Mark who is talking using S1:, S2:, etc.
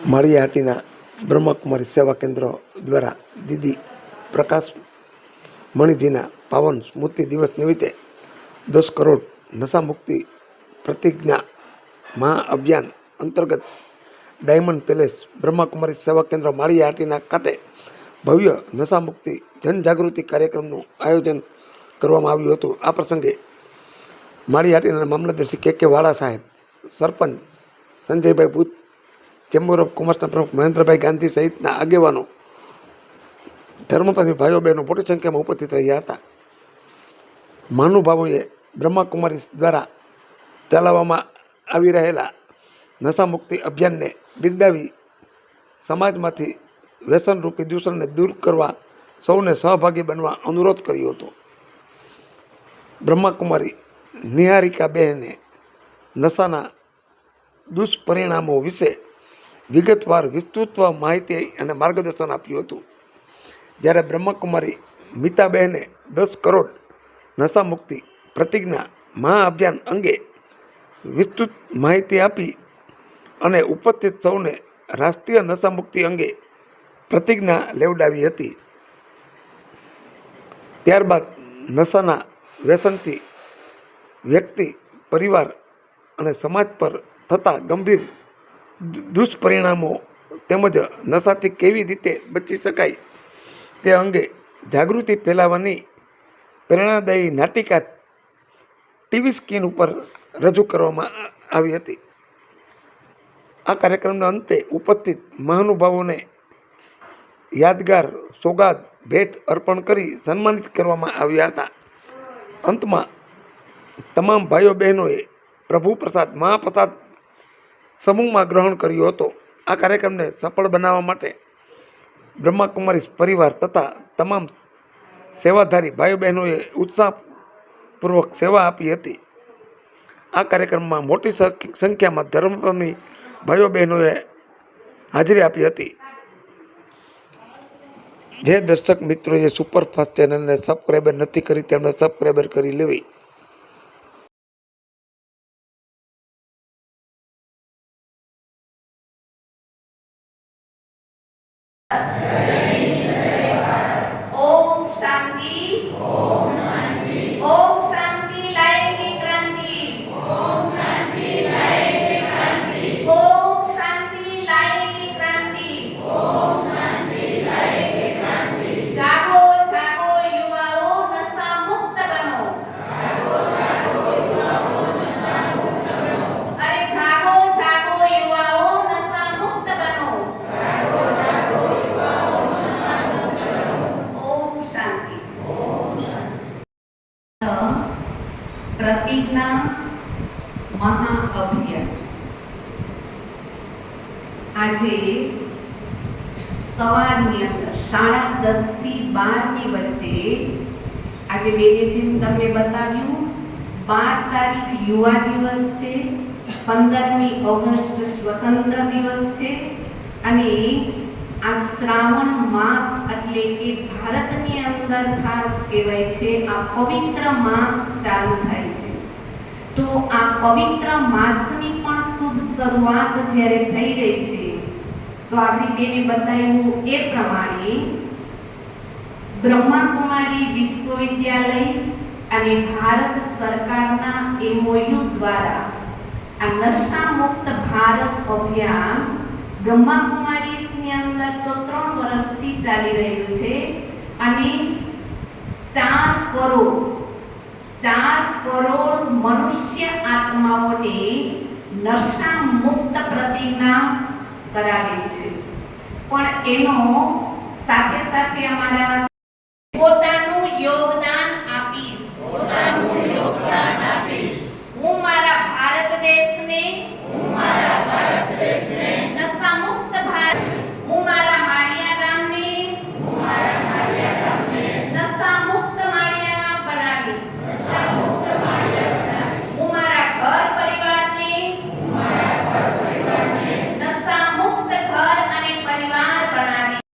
S1: માળિયાહાટીના બ્રહ્મકુમારી સેવા કેન્દ્ર દ્વારા દીદી પ્રકાશ મણિજીના પાવન સ્મૃતિ દિવસ નિમિત્તે 10 કરોડ નશામુક્તિ પ્રતિજ્ઞા મહાઅભિયાન અંતર્ગત ડાયમંડ પેલેસ બ્રહ્મકુમારી સેવા કેન્દ્ર માળિયાહાટીના ખાતે ભવ્ય નશામુક્તિ જનજાગૃતિ કાર્યક્રમનું આયોજન કરવામાં આવ્યું હતું। આ પ્રસંગે માળિયાહાટીના મામલતદાર શ્રી કે વાળા સાહેબ, સરપંચ સંજયભાઈ ભૂત, ચેમ્બર ઓફ કોમર્સના પ્રમુખ મહેન્દ્રભાઈ ગાંધી સહિતના આગેવાનો, ધર્મપ્રેમી ભાઈઓ બહેનો મોટી સંખ્યામાં ઉપસ્થિત રહ્યા હતા। મહાનુભાવોએ બ્રહ્મકુમારી દ્વારા ચલાવવામાં આવી રહેલા નશામુક્તિ અભિયાનને બિરદાવી સમાજમાંથી વ્યસનરૂપી દૂષણને દૂર કરવા સૌને સહભાગી બનવા અનુરોધ કર્યો હતો। બ્રહ્મકુમારી નિહારિકાબહેને નશાના દુષ્પરિણામો વિશે વિગતવાર વિસ્તૃત માહિતી અને માર્ગદર્શન આપ્યું હતું। જ્યારે બ્રહ્મકુમારી મીતાબહેને 10 કરોડ નશામુક્તિ પ્રતિજ્ઞા મહાઅભિયાન અંગે વિસ્તૃત માહિતી આપી અને ઉપસ્થિત સૌને રાષ્ટ્રીય નશામુક્તિ અંગે પ્રતિજ્ઞા લેવડાવી હતી। ત્યારબાદ નશાના વ્યસનથી વ્યક્તિ, પરિવાર અને સમાજ પર થતા ગંભીર દુષ્પરિણામો તેમજ નશાથી કેવી રીતે બચી શકાય તે અંગે જાગૃતિ ફેલાવવાની પ્રેરણાદાયી નાટિકા ટીવી સ્ક્રીન ઉપર રજૂ કરવામાં આવી હતી। આ કાર્યક્રમના અંતે ઉપસ્થિત મહાનુભાવોને યાદગાર સોગાદ ભેટ અર્પણ કરી સન્માનિત કરવામાં આવ્યા હતા। અંતમાં તમામ ભાઈઓ બહેનોએ પ્રભુ પ્રસાદ મહાપ્રસાદ સમૂહમાં ગ્રહણ કર્યો હતો। આ કાર્યક્રમને સફળ બનાવવા માટે બ્રહ્મકુમારી પરિવાર તથા તમામ સેવાધારી ભાઈઓ બહેનોએ ઉત્સાહપૂર્વક સેવા આપી હતી। આ કાર્યક્રમમાં મોટી સંખ્યામાં ધર્મપ્રેમી ભાઈઓ બહેનોએ હાજરી આપી હતી। જે દર્શક મિત્રોએ સુપરફાસ્ટ ચેનલને સબસ્ક્રાઈબર નથી કરી તેમણે સબસ્ક્રાઈબર કરી લેવી।
S2: ओम शांति, ओम शांति, ओम शांति लाएगी क्रांति, ओम शांति लाएगी क्रांति, ओम शांति लाएगी क्रांति, ओम शांति लाएगी क्रांति। जागो जागो युवाओं नशा मुक्त बनो, जागो जागो युवाओं नशा मुक्त बनो, अरे जागो जागो युवाओं नशा मुक्त बनो, जागो जागो युवाओं नशा मुक्त बनो। ओम शांति, ओम शांति। प्रतिज्ञा महाअभियान આજે સવારની અંદર 10:30 થી 12 ની વચ્ચે આજે બેને જેમ તમને બતાવ્યું 12 તારીખ યુવા દિવસ છે, 15મી ઓગસ્ટ સ્વતંત્ર દિવસ છે અને આ શ્રાવણ માસ એટલે કે ભારતની અંદર ખાસ કહેવાય છે આ પવિત્ર માસ ચાલુ થાય છે। તો આ પવિત્ર માસની પણ શુભ શરૂઆત જ્યારે થઈ રહી છે તો આપણી બેને બતાવ્યું એ પ્રમાણે બ્રહ્મકુમારી વિશ્વવિદ્યાલય અને ભારત સરકારના MOU દ્વારા આ નશા મુક્ત ભારત અભિયાન બ્રહ્મકુમારીની અંદર તો 3 વર્ષથી ચાલી રહ્યું છે અને 4 કરોડ મનુષ્ય આત્માઓને નશા મુક્ત પ્રતિજ્ઞા કરાવે છે। પણ એનો સાથે સાથે અમારા પોતાનું યોગદાન